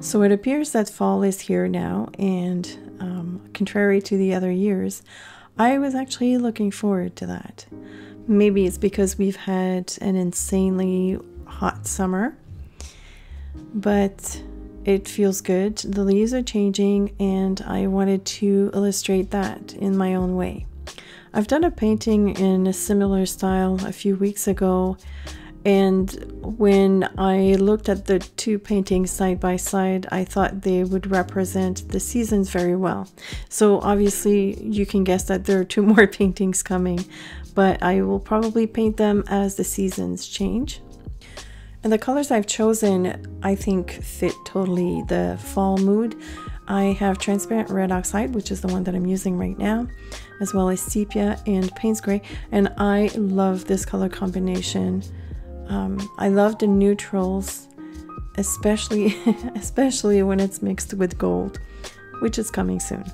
So it appears that fall is here now, and contrary to the other years, I was actually looking forward to that. Maybe it's because we've had an insanely hot summer, but it feels good. The leaves are changing, and I wanted to illustrate that in my own way. I've done a painting in a similar style a few weeks ago, and when I looked at the two paintings side by side, I thought they would represent the seasons very well. So obviously you can guess that there are two more paintings coming, but I will probably paint them as the seasons change. And the colors I've chosen, I think, fit totally the fall mood. I have transparent red oxide, which is the one that I'm using right now, as well as sepia and Payne's gray, and I love this color combination. I love the neutrals, especially when it's mixed with gold, which is coming soon.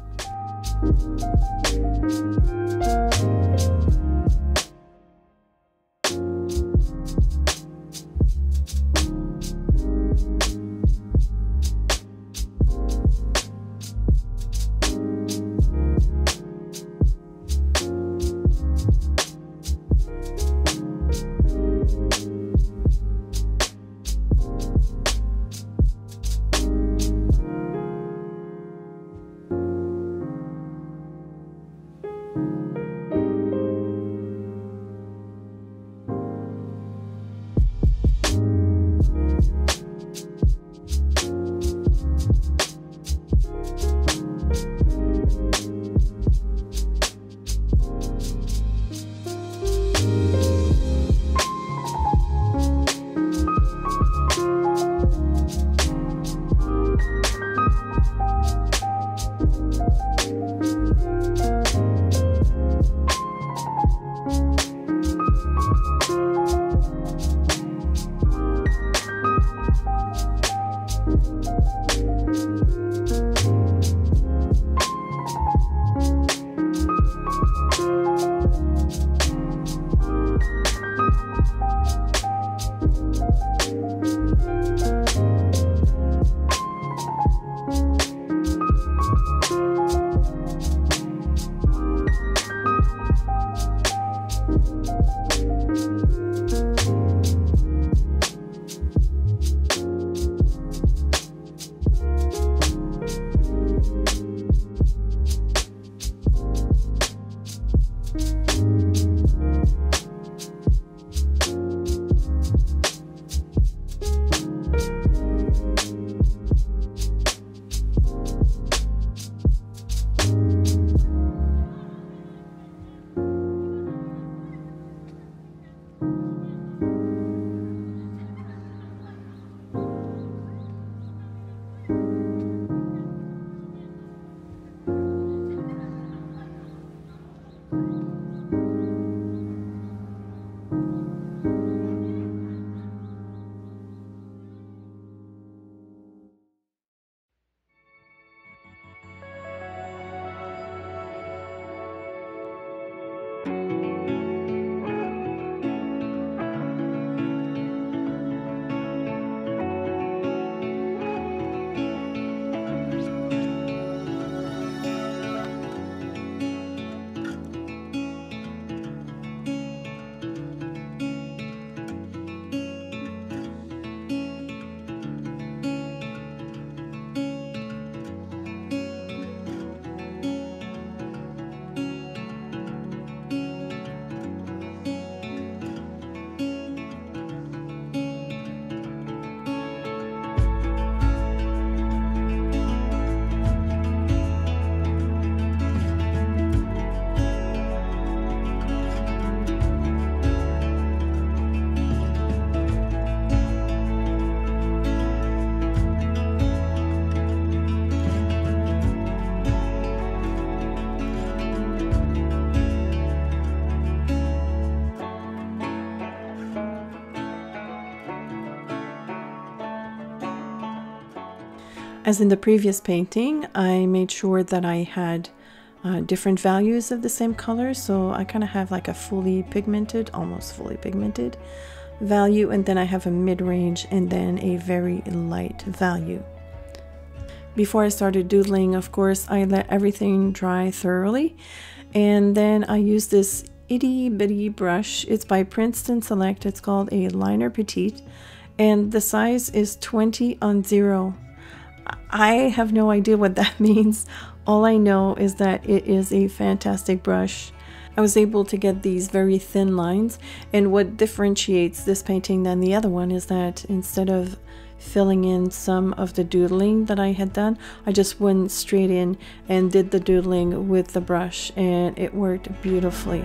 As in the previous painting, I made sure that I had different values of the same color, so I kind of have like a fully pigmented, almost fully pigmented value, and then I have a mid-range and then a very light value. Before I started doodling, of course, I let everything dry thoroughly, and then I used this itty bitty brush. It's by Princeton Select. It's called a liner petite, and the size is 20-0. I have no idea what that means. All I know is that it is a fantastic brush. I was able to get these very thin lines, and what differentiates this painting than the other one is that instead of filling in some of the doodling that I had done, I just went straight in and did the doodling with the brush, and it worked beautifully.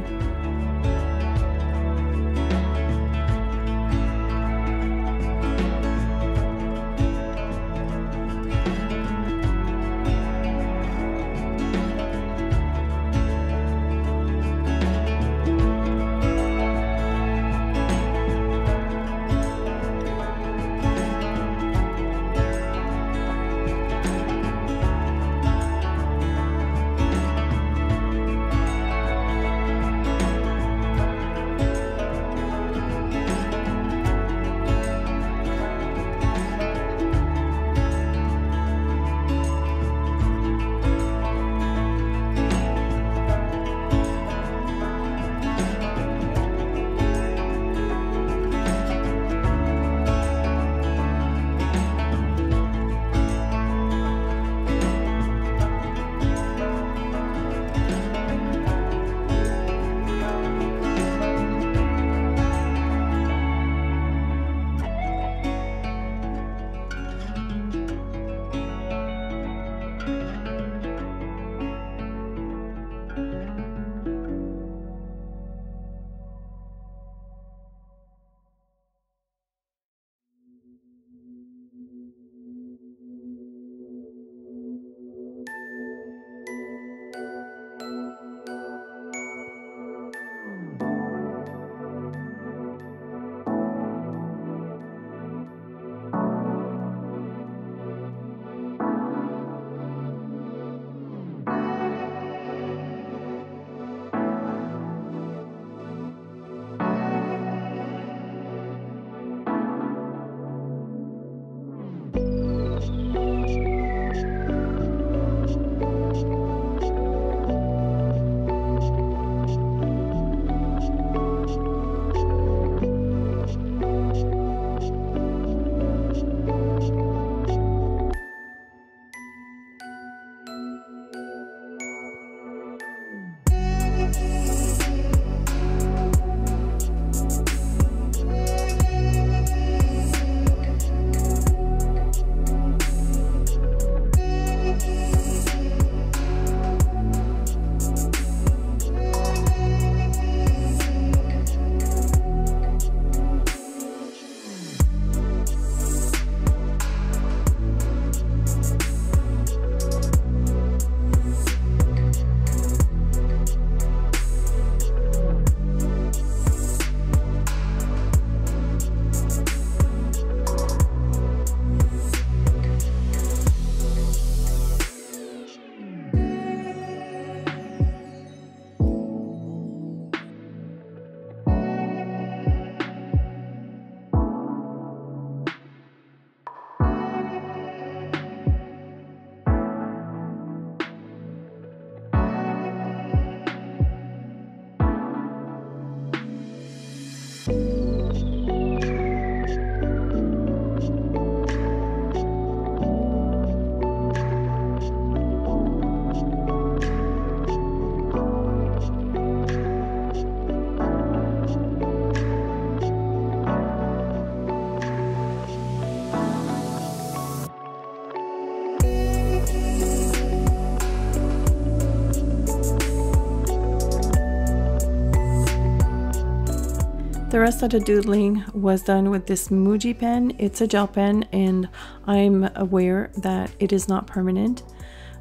The rest of the doodling was done with this Muji pen. It's a gel pen, and I'm aware that it is not permanent,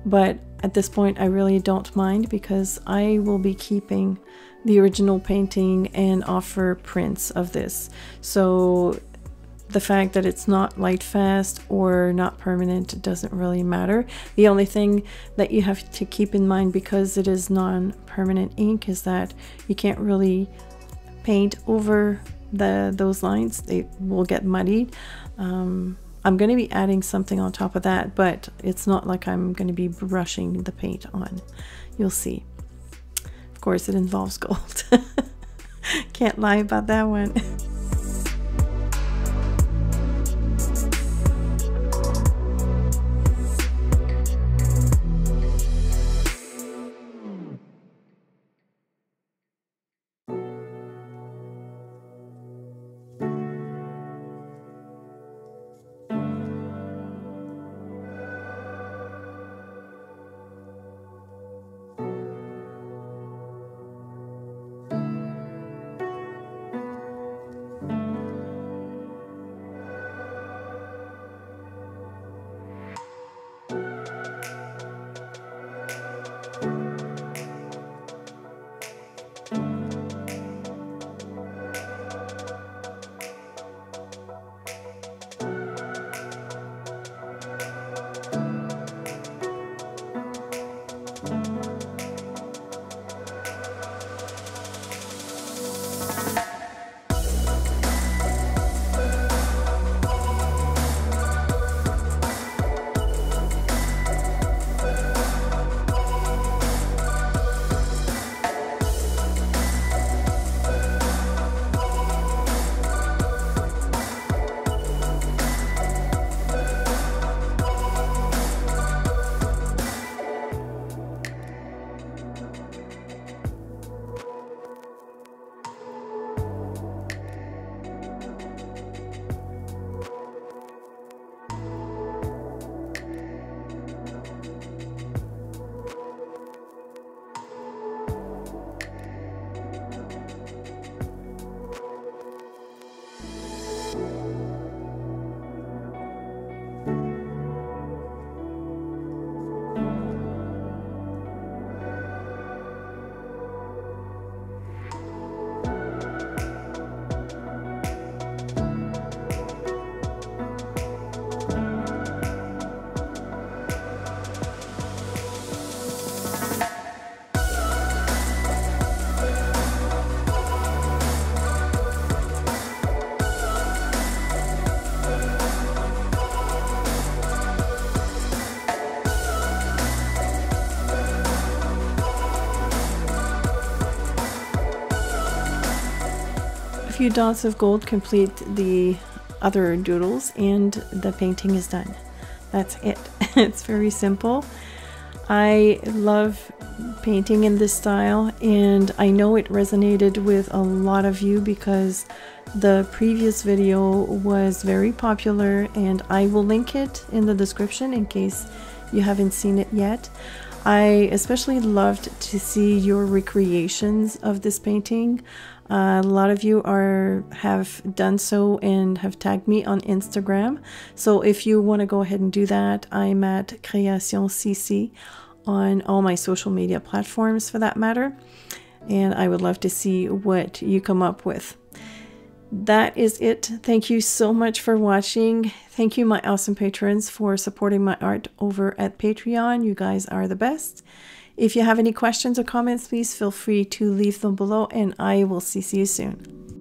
but at this point I really don't mind because I will be keeping the original painting and offer prints of this. So the fact that it's not light fast or not permanent doesn't really matter. The only thing that you have to keep in mind, because it is non-permanent ink, is that you can't really paint over those lines. They will get muddied. I'm going to be adding something on top of that, but it's not like I'm going to be brushing the paint on. You'll see. Of course, it involves gold. Can't lie about that one. Few dots of gold complete the other doodles and the painting is done. That's it. It's very simple. I love painting in this style and I know it resonated with a lot of you because the previous video was very popular, and I will link it in the description in case you haven't seen it yet. I especially loved to see your recreations of this painting. A lot of you have done so and have tagged me on Instagram. So if you want to go ahead and do that, I'm at Création CC on all my social media platforms for that matter. And I would love to see what you come up with. That is it. Thank you so much for watching. Thank you, my awesome patrons, for supporting my art over at Patreon. You guys are the best. If you have any questions or comments, please feel free to leave them below, and I will see you soon.